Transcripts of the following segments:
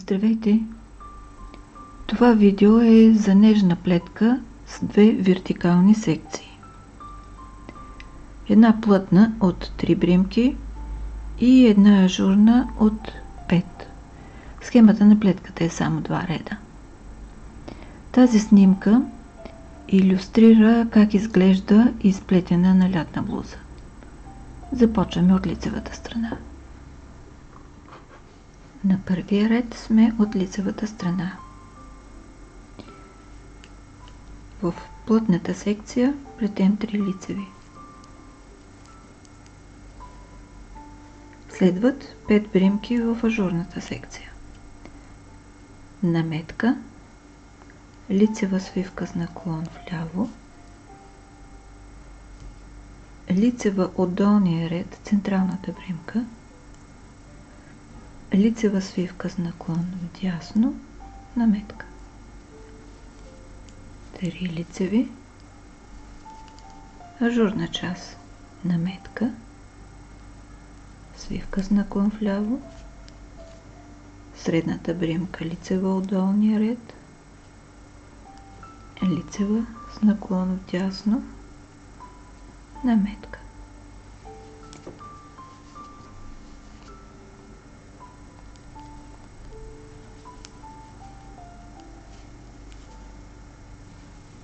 Здравейте! Това видео е за нежна плетка с две вертикални секции. Една плътна от 3 бримки и една ажурна от 5. Схемата на плетката е само 2 реда. Тази снимка илюстрира как изглежда изплетена на лятна блуза. Започваме от лицевата страна. На първия ред сме от лицевата страна. В плътната секция плетем 3 лицеви. Следват 5 бримки в ажурната секция. Наметка, лицева свивка с наклон вляво, лицева от долния ред, централната бримка, лицева свивка с наклон вдясно, наметка. 3 лицеви, ажурна част, наметка, свивка с наклон вляво, средната бримка лицева от долния ред, лицева с наклон вдясно, наметка.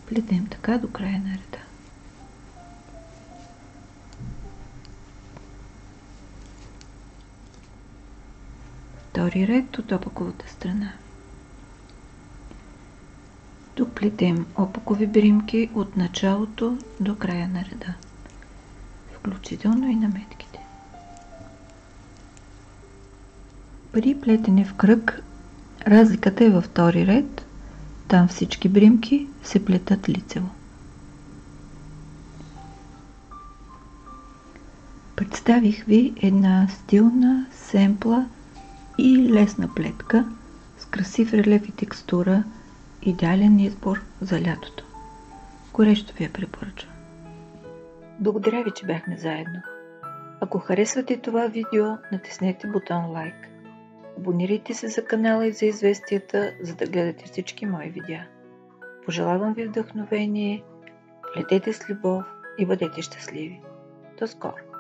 Плетем така до края на реда. Втори ред от опаковата страна. Тук плетем опакови бримки от началото до края на реда, включително и наметките. При плетене в кръг разликата е във втори ред. Там всички бримки се плетат лицево. Представих ви една стилна, семпла и лесна плетка с красив релеф и текстура, идеален избор за лятото. Горещо ви я препоръчвам. Благодаря ви, че бяхме заедно. Ако харесвате това видео, натиснете бутон лайк. Абонирайте се за канала и за известията, за да гледате всички мои видеа. Пожелавам ви вдъхновение, плетете с любов и бъдете щастливи. До скоро!